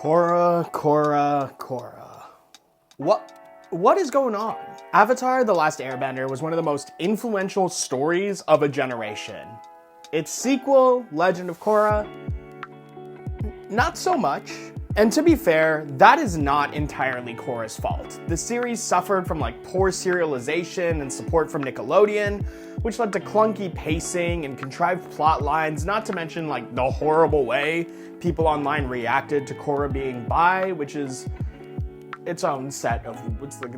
Korra. What is going on? Avatar: The Last Airbender was one of the most influential stories of a generation. Its sequel, Legend of Korra, not so much. And to be fair, that is not entirely Korra's fault. The series suffered from poor serialization and support from Nickelodeon, which led to clunky pacing and contrived plot lines, not to mention the horrible way people online reacted to Korra being bi, which is its own its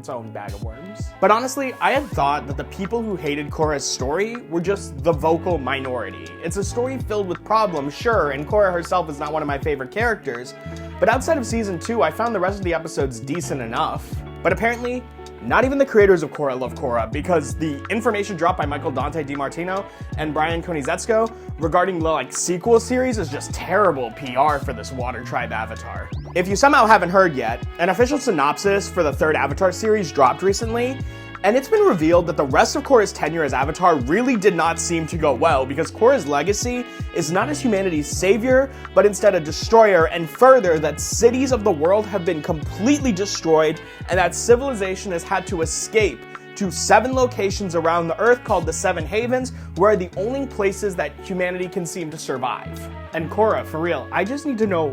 own bag of worms. But honestly, I had thought that the people who hated Korra's story were just the vocal minority. It's a story filled with problems, sure, and Korra herself is not one of my favorite characters, but outside of season 2, I found the rest of the episodes decent enough. But apparently, not even the creators of Korra love Korra, because the information dropped by Michael Dante DiMartino and Brian Konietzko regarding the sequel series is just terrible PR for this Water Tribe Avatar. If you somehow haven't heard yet, an official synopsis for the third Avatar series dropped recently, and it's been revealed that the rest of Korra's tenure as Avatar really did not seem to go well, because Korra's legacy is not as humanity's savior, but instead a destroyer, and further, that cities of the world have been completely destroyed, and that civilization has had to escape to 7 locations around the Earth called the Seven Havens, where are the only places that humanity can seem to survive. And Korra, for real, I just need to know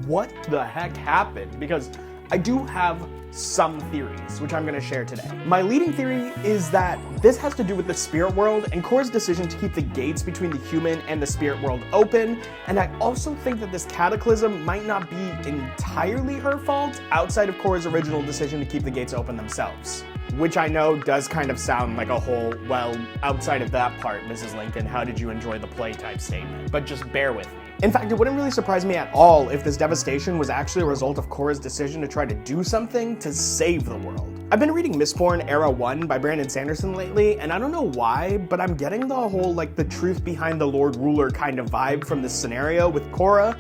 what the heck happened, because I do have some theories, which I'm going to share today. My leading theory is that this has to do with the spirit world and Korra's decision to keep the gates between the human and the spirit world open, and I also think that this cataclysm might not be entirely her fault outside of Korra's original decision to keep the gates open themselves. Which I know does kind of sound like a whole, well, outside of that part, Mrs. Lincoln, how did you enjoy the play type statement, but just bear with me. In fact, it wouldn't really surprise me at all if this devastation was actually a result of Korra's decision to try to do something to save the world. I've been reading Mistborn Era 1 by Brandon Sanderson lately, and I don't know why, but I'm getting the whole, the truth behind the Lord Ruler kind of vibe from this scenario with Korra,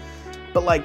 but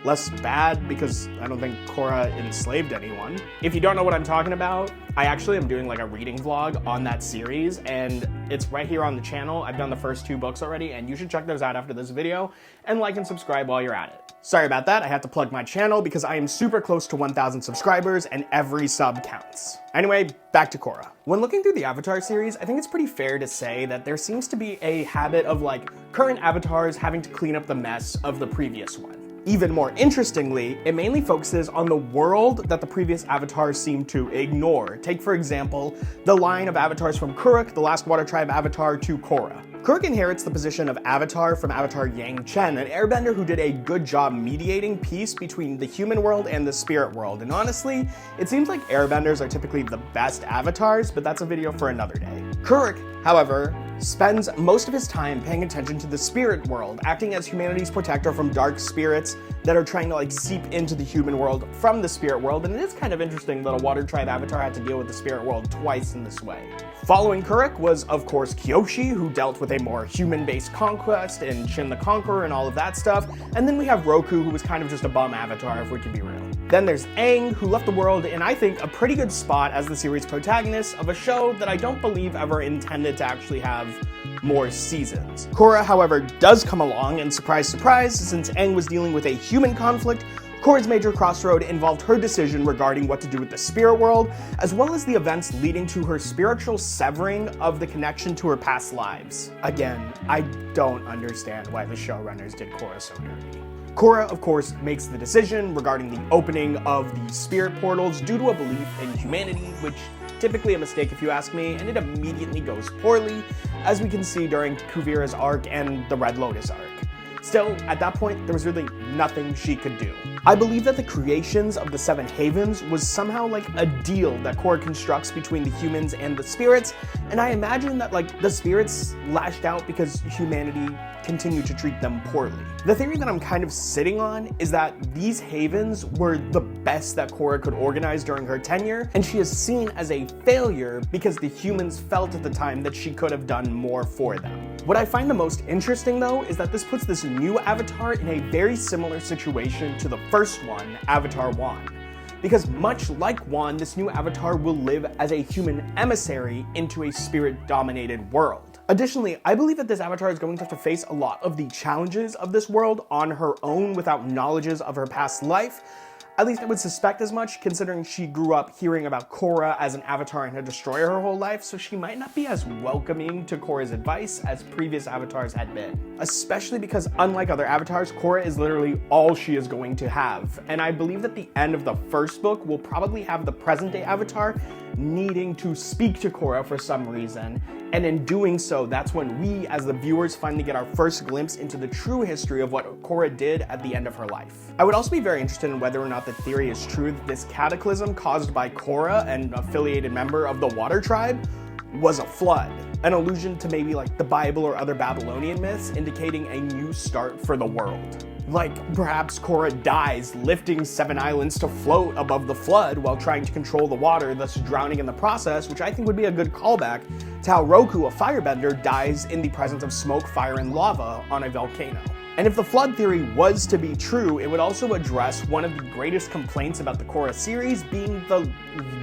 less bad because I don't think Korra enslaved anyone. If you don't know what I'm talking about, I actually am doing a reading vlog on that series, and it's right here on the channel. I've done the first 2 books already, and you should check those out after this video, and like and subscribe while you're at it. Sorry about that, I had to plug my channel because I am super close to 1,000 subscribers and every sub counts. Anyway, back to Korra. When looking through the Avatar series, I think it's pretty fair to say that there seems to be a habit of current avatars having to clean up the mess of the previous one. Even more interestingly, it mainly focuses on the world that the previous avatars seem to ignore. Take, for example, the line of avatars from Kuruk, the last Water Tribe avatar, to Korra. Kuruk inherits the position of Avatar from Avatar Yang Chen, an airbender who did a good job mediating peace between the human world and the spirit world. And honestly, it seems like airbenders are typically the best avatars, but that's a video for another day. Kuruk, however, spends most of his time paying attention to the spirit world, acting as humanity's protector from dark spirits that are trying to seep into the human world from the spirit world, and it is kind of interesting that a Water Tribe avatar had to deal with the spirit world twice in this way. Following Kuruk was, of course, Kyoshi, who dealt with a more human-based conquest, and Shin the Conqueror and all of that stuff, and then we have Roku, who was kind of just a bum avatar, if we can be real. Then there's Aang, who left the world in, I think, a pretty good spot as the series protagonist of a show that I don't believe ever intended to actually have more seasons. Korra, however, does come along, and surprise, surprise, since Aang was dealing with a human conflict, Korra's major crossroad involved her decision regarding what to do with the spirit world, as well as the events leading to her spiritual severing of the connection to her past lives. Again, I don't understand why the showrunners did Korra so dirty. Korra, of course, makes the decision regarding the opening of the spirit portals due to a belief in humanity, which typically a mistake if you ask me, and it immediately goes poorly, as we can see during Kuvira's arc and the Red Lotus arc. Still, at that point, there was really nothing she could do. I believe that the creations of the Seven Havens was somehow a deal that Korra constructs between the humans and the spirits, and I imagine that the spirits lashed out because humanity continued to treat them poorly. The theory that I'm kind of sitting on is that these havens were the best that Korra could organize during her tenure, and she is seen as a failure because the humans felt at the time that she could have done more for them. What I find the most interesting, though, is that this puts this new avatar in a very similar situation to the first one, Avatar Wan. Because much like Wan, this new avatar will live as a human emissary into a spirit-dominated world. Additionally, I believe that this avatar is going to have to face a lot of the challenges of this world on her own without knowledges of her past life. At least I would suspect as much, considering she grew up hearing about Korra as an avatar and a destroyer her whole life, so she might not be as welcoming to Korra's advice as previous avatars had been. Especially because, unlike other avatars, Korra is literally all she is going to have. And I believe that the end of the first book will probably have the present-day avatar needing to speak to Korra for some reason, and in doing so, that's when we, as the viewers, finally get our first glimpse into the true history of what Korra did at the end of her life. I would also be very interested in whether or not the theory is true that this cataclysm caused by Korra, an affiliated member of the Water Tribe, was a flood, an allusion to maybe like the Bible or other Babylonian myths indicating a new start for the world. Like, perhaps Korra dies lifting 7 islands to float above the flood while trying to control the water, thus drowning in the process, which I think would be a good callback to how Roku, a firebender, dies in the presence of smoke, fire, and lava on a volcano. And if the flood theory was to be true, it would also address one of the greatest complaints about the Korra series being the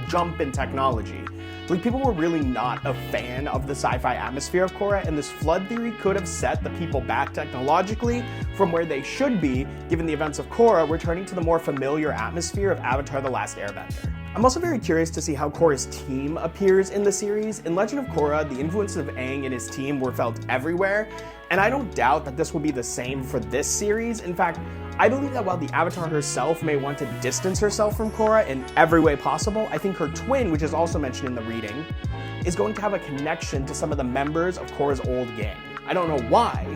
jump in technology. Like, people were really not a fan of the sci-fi atmosphere of Korra, and this flood theory could have set the people back technologically from where they should be, given the events of Korra returning to the more familiar atmosphere of Avatar: The Last Airbender. I'm also very curious to see how Korra's team appears in the series. In Legend of Korra, the influences of Aang and his team were felt everywhere, and I don't doubt that this will be the same for this series. In fact, I believe that while the Avatar herself may want to distance herself from Korra in every way possible, I think her twin, which is also mentioned in the reading, is going to have a connection to some of the members of Korra's old gang. I don't know why.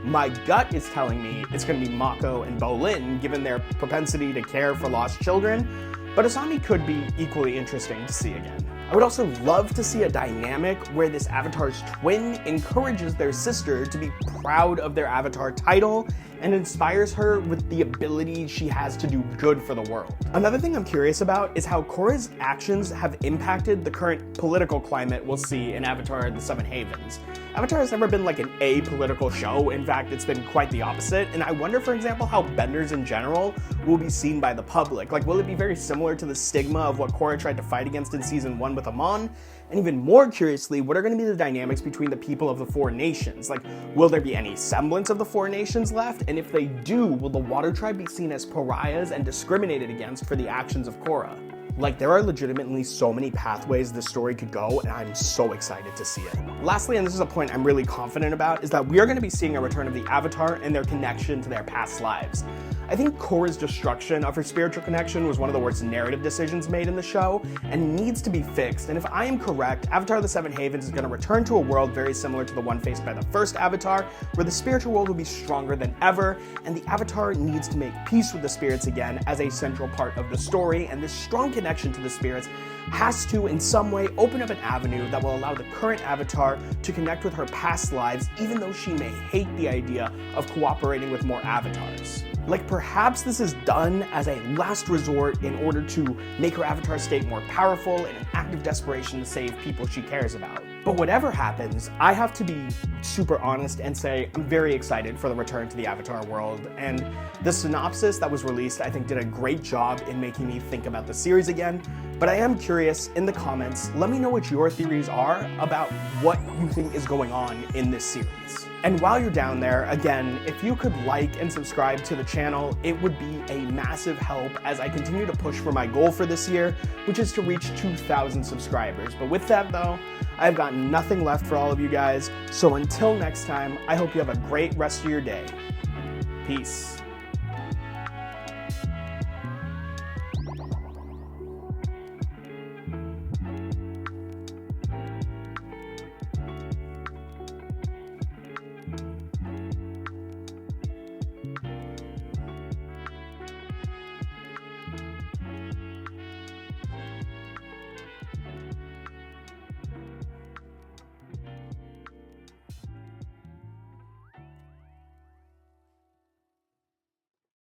My gut is telling me it's going to be Mako and Bolin, given their propensity to care for lost children, but Asami could be equally interesting to see again. I would also love to see a dynamic where this avatar's twin encourages their sister to be proud of their avatar title and inspires her with the ability she has to do good for the world. Another thing I'm curious about is how Korra's actions have impacted the current political climate we'll see in Avatar: The Seven Havens. Avatar has never been like an apolitical show. In fact, it's been quite the opposite, and I wonder, for example, how benders in general will be seen by the public. Like, will it be very similar to the stigma of what Korra tried to fight against in Season 1 with Amon? And even more curiously, what are going to be the dynamics between the people of the four nations? Like, will there be any semblance of the four nations left? And if they do, will the Water Tribe be seen as pariahs and discriminated against for the actions of Korra? Like, there are legitimately so many pathways this story could go, and I'm so excited to see it. Lastly, and this is a point I'm really confident about, is that we are going to be seeing a return of the Avatar and their connection to their past lives. I think Korra's destruction of her spiritual connection was one of the worst narrative decisions made in the show, and needs to be fixed. And if I am correct, Avatar: The Seven Havens is going to return to a world very similar to the one faced by the first Avatar, where the spiritual world will be stronger than ever, and the Avatar needs to make peace with the spirits again as a central part of the story, and this strong connection to the spirits has to, in some way, open up an avenue that will allow the current Avatar to connect with her past lives, even though she may hate the idea of cooperating with more avatars. Like, perhaps this is done as a last resort in order to make her avatar state more powerful in an act of desperation to save people she cares about. But whatever happens, I have to be super honest and say I'm very excited for the return to the Avatar world, and the synopsis that was released I think did a great job in making me think about the series again. But I am curious, in the comments, let me know what your theories are about what you think is going on in this series. And while you're down there, again, if you could like and subscribe to the channel, it would be a massive help as I continue to push for my goal for this year, which is to reach 2,000 subscribers. But with that though, I've got nothing left for all of you guys. So until next time, I hope you have a great rest of your day. Peace.